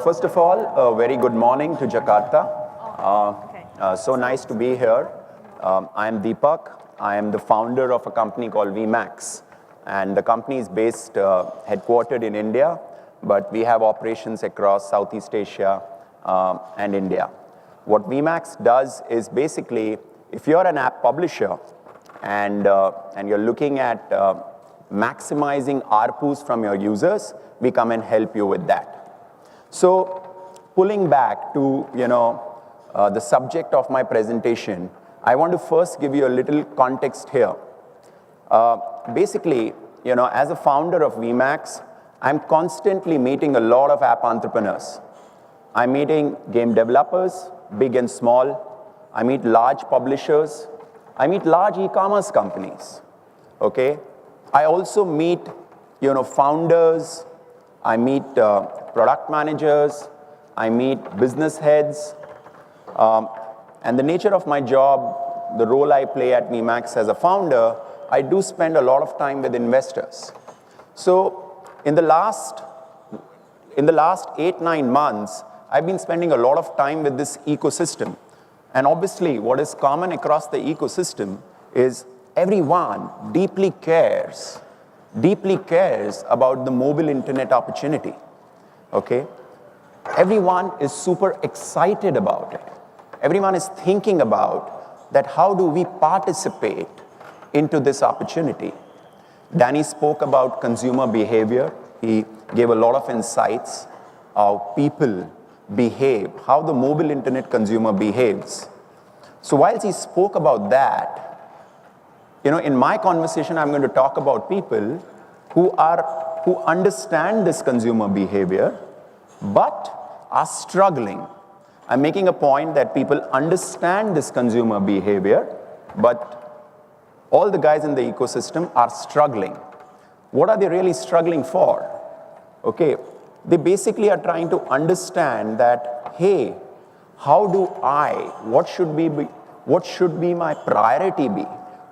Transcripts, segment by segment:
First of all, a very good morning to Jakarta. So nice to be here. I am Dippak. I am the founder of a company called VMAX. And the company is based, headquartered in India, but we have operations across Southeast Asia and India. What VMAX does is basically, if you're an app publisher and you're looking at maximizing ARPUs from your users, we come and help you with that. So, pulling back to the subject of my presentation, I want to first give you a little context here. Basically, as a founder of VMAX, I'm constantly meeting a lot of app entrepreneurs. I'm meeting game developers, big and small. I meet large publishers. I meet large e-commerce companies. Okay, I also meet founders. I meet product managers, I meet business heads, and the nature of my job, the role I play at VMAX as a founder, I do spend a lot of time with investors. So in the last 8-9 months, I've been spending a lot of time with this ecosystem. And obviously, what is common across the ecosystem is everyone deeply cares about the mobile internet opportunity, okay? Everyone is super excited about it. Everyone is thinking about that how do we participate into this opportunity. Danny spoke about consumer behavior. He gave a lot of insights how people behave, how the mobile internet consumer behaves. So while he spoke about that, in my conversation, I'm going to talk about people who understand this consumer behavior, but are struggling. I'm making a point that people understand this consumer behavior, but all the guys in the ecosystem are struggling. What are they really struggling for? Okay, they basically are trying to understand that, hey, what should be my priority be?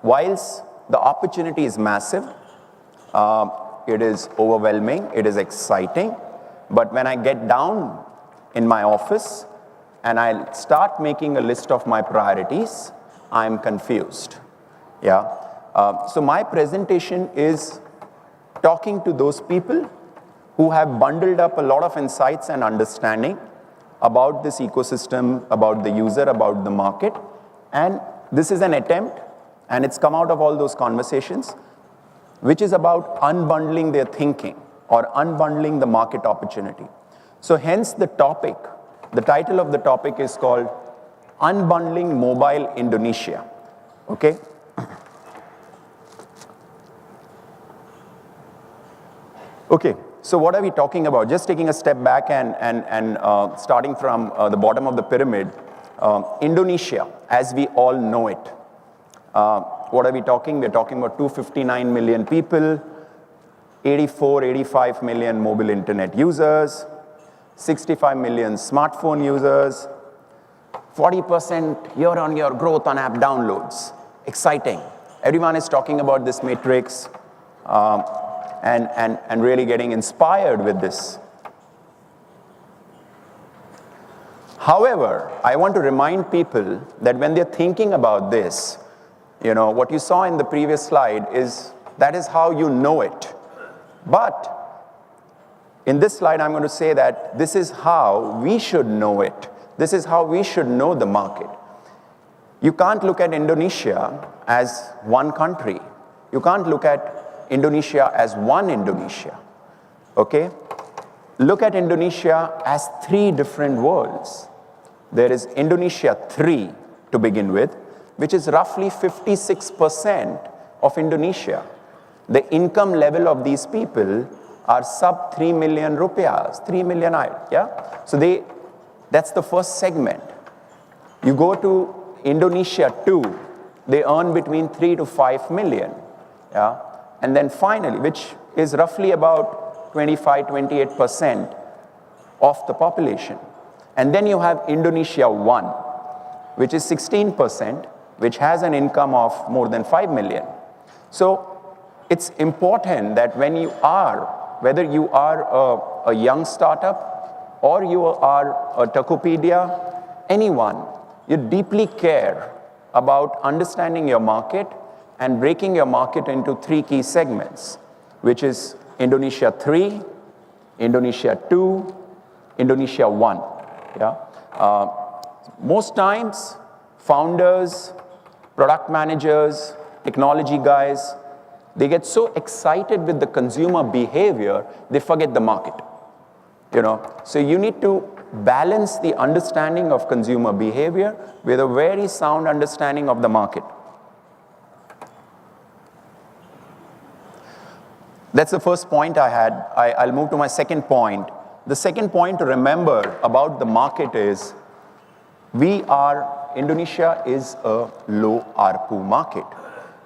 Whilst the opportunity is massive, it is overwhelming, it is exciting, but when I get down in my office and I start making a list of my priorities, I'm confused. Yeah. So my presentation is talking to those people who have bundled up a lot of insights and understanding about this ecosystem, about the user, about the market, and this is an attempt, and it's come out of all those conversations, which is about unbundling their thinking or unbundling the market opportunity. So hence the title of the topic is called Unbundling Mobile Indonesia. Okay? Okay, so what are we talking about? Just taking a step back and starting from the bottom of the pyramid, Indonesia, as we all know it. What are we talking? We're talking about 259 million people, 85 million mobile internet users, 65 million smartphone users, 40% year-on-year growth on app downloads. Exciting. Everyone is talking about this matrix and really getting inspired with this. However, I want to remind people that when they're thinking about this, what you saw in the previous slide that is how you know it. But in this slide, I'm going to say that this is how we should know it. This is how we should know the market. You can't look at Indonesia as one country. You can't look at Indonesia as one Indonesia. Okay? Look at Indonesia as 3 different worlds. There is Indonesia 3 to begin with, which is roughly 56% of Indonesia. The income level of these people are sub 3 million rupiahs, 3 million, yeah? So that's the first segment. You go to Indonesia 2, they earn between 3 to 5 million, yeah? And then finally, which is roughly about 25-28% of the population. And then you have Indonesia 1, which is 16%, which has an income of more than 5 million. So it's important that whether you are a young startup, or you are a Tokopedia, anyone, you deeply care about understanding your market and breaking your market into 3 key segments, which is Indonesia 3, Indonesia 2, Indonesia 1. Yeah? Most times, founders, product managers, technology guys, they get so excited with the consumer behavior, they forget the market. So you need to balance the understanding of consumer behavior with a very sound understanding of the market. That's the first point I had. I'll move to my second point. The second point to remember about the market is Indonesia is a low ARPU market.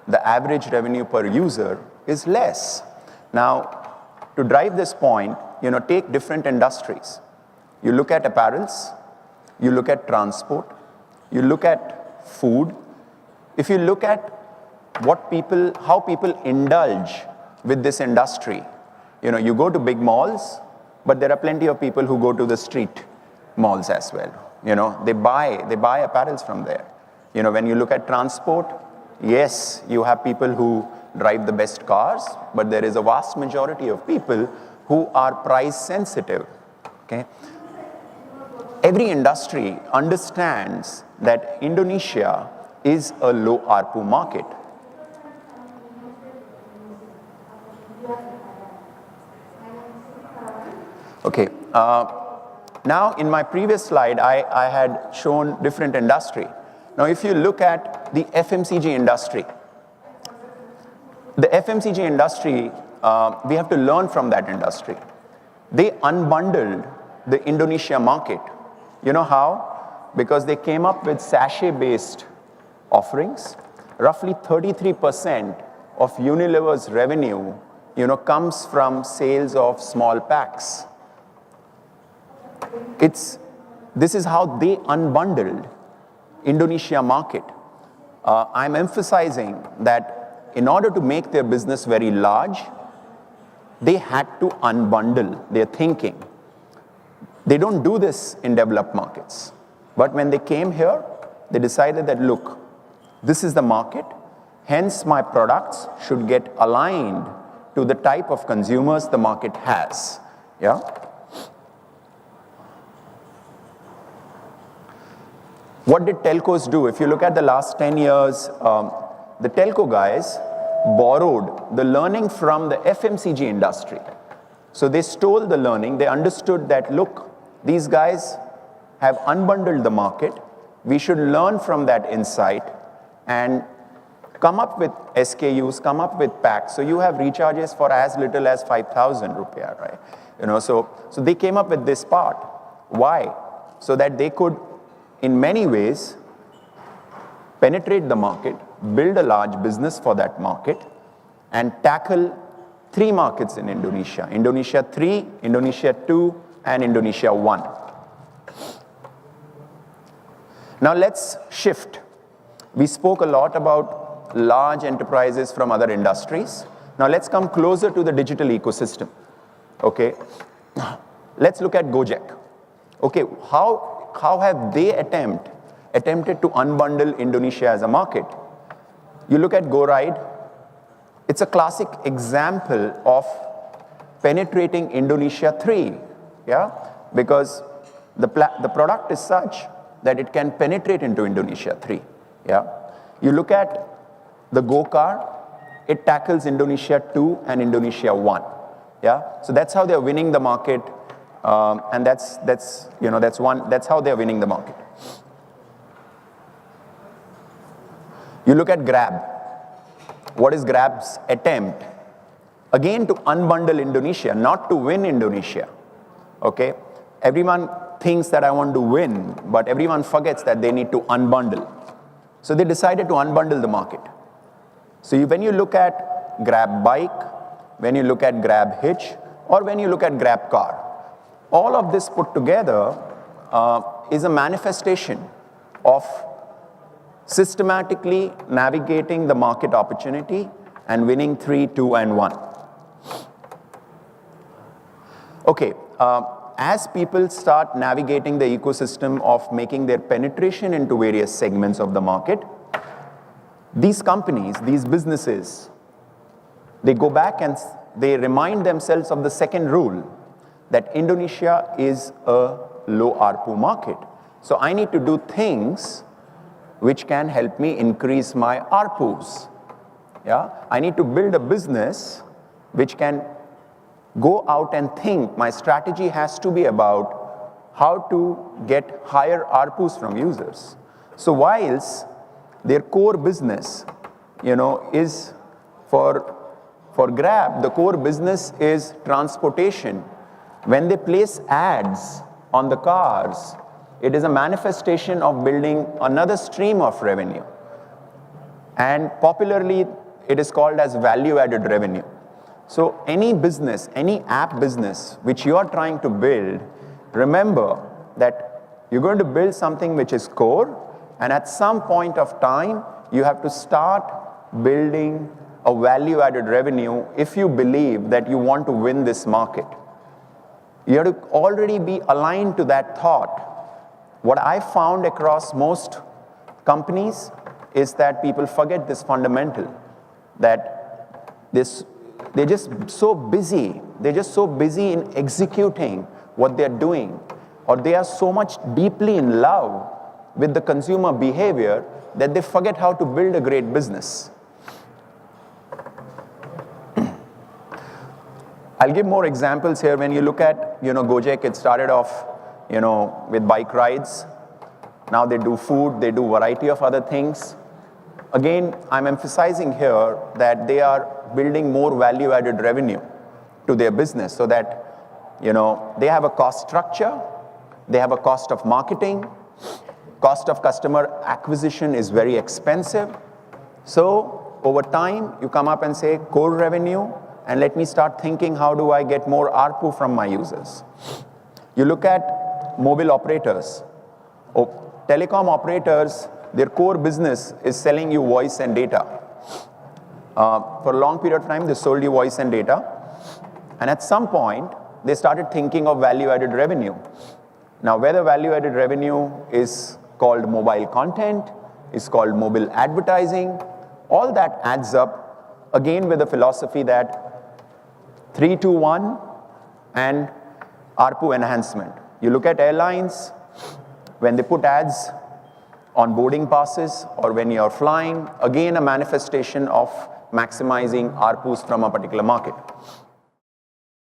The average revenue per user is less. Now, to drive this point, take different industries. You look at apparels, you look at transport, you look at food. If you look at how people indulge with this industry, you go to big malls, but there are plenty of people who go to the street malls as well. They buy apparels from there. When you look at transport, yes, you have people who drive the best cars, but there is a vast majority of people who are price sensitive. Okay? Every industry understands that Indonesia is a low ARPU market. Okay. Now, in my previous slide, I had shown different industry. Now, if you look at the FMCG industry, we have to learn from that industry. They unbundled the Indonesia market. You know how? Because they came up with sachet-based offerings. Roughly 33% of Unilever's revenue, comes from sales of small packs. This is how they unbundled Indonesia market. I'm emphasizing that in order to make their business very large, they had to unbundle their thinking. They don't do this in developed markets. But when they came here, they decided that, look, this is the market, hence my products should get aligned to the type of consumers the market has. Yeah? What did telcos do? If you look at the last 10 years, the telco guys borrowed the learning from the FMCG industry. So they stole the learning. They understood that, look, these guys have unbundled the market. We should learn from that insight and come up with SKUs, come up with packs. So you have recharges for as little as 5,000 rupiah, right? So they came up with this part. Why? So that they could, in many ways, penetrate the market, build a large business for that market, and tackle 3 markets in Indonesia. Indonesia 3, Indonesia 2, and Indonesia 1. Now let's shift. We spoke a lot about large enterprises from other industries. Now let's come closer to the digital ecosystem. Okay, let's look at Gojek. Okay, how have they attempted to unbundle Indonesia as a market? You look at GoRide, it's a classic example of penetrating Indonesia 3, yeah? Because the product is such that it can penetrate into Indonesia 3, yeah? You look at the GoCar, it tackles Indonesia 2 and Indonesia 1, yeah? So that's how they're winning the market, and that's how they're winning the market. You look at Grab. What is Grab's attempt? Again, to unbundle Indonesia, not to win Indonesia. Okay? Everyone thinks that I want to win, but everyone forgets that they need to unbundle. So they decided to unbundle the market. So when you look at Grab Bike, when you look at Grab Hitch, or when you look at Grab Car, all of this put together is a manifestation of systematically navigating the market opportunity and winning 3, 2, and 1. Okay, as people start navigating the ecosystem of making their penetration into various segments of the market, these companies, these businesses, they go back and they remind themselves of the second rule, that Indonesia is a low ARPU market. So I need to do things which can help me increase my ARPUs. Yeah? I need to build a business which can go out and think. My strategy has to be about how to get higher ARPUs from users. So whilst their core business, is for Grab, the core business is transportation. When they place ads on the cars, it is a manifestation of building another stream of revenue. And popularly, it is called as value-added revenue. So any business, any app business which you are trying to build, remember that you're going to build something which is core, and at some point of time, you have to start building a value-added revenue if you believe that you want to win this market. You have to already be aligned to that thought. What I found across most companies is that people forget this fundamental, that they're just so busy. They're just so busy in executing what they're doing, or they are so much deeply in love with the consumer behavior that they forget how to build a great business. I'll give more examples here. When you look at, Gojek, it started off, with bike rides. Now they do food, they do variety of other things. Again, I'm emphasizing here that they are building more value-added revenue to their business so that, they have a cost structure, they have a cost of marketing, cost of customer acquisition is very expensive. So over time, you come up and say core revenue, and let me start thinking, how do I get more ARPU from my users? You look at mobile operators. Telecom operators, their core business is selling you voice and data. For a long period of time, they sold you voice and data. And at some point, they started thinking of value-added revenue. Now, whether value-added revenue is called mobile content, is called mobile advertising, all that adds up, again, with the philosophy that 3, 2, 1 and ARPU enhancement. You look at airlines, when they put ads on boarding passes or when you're flying, again, a manifestation of maximizing ARPUs from a particular market.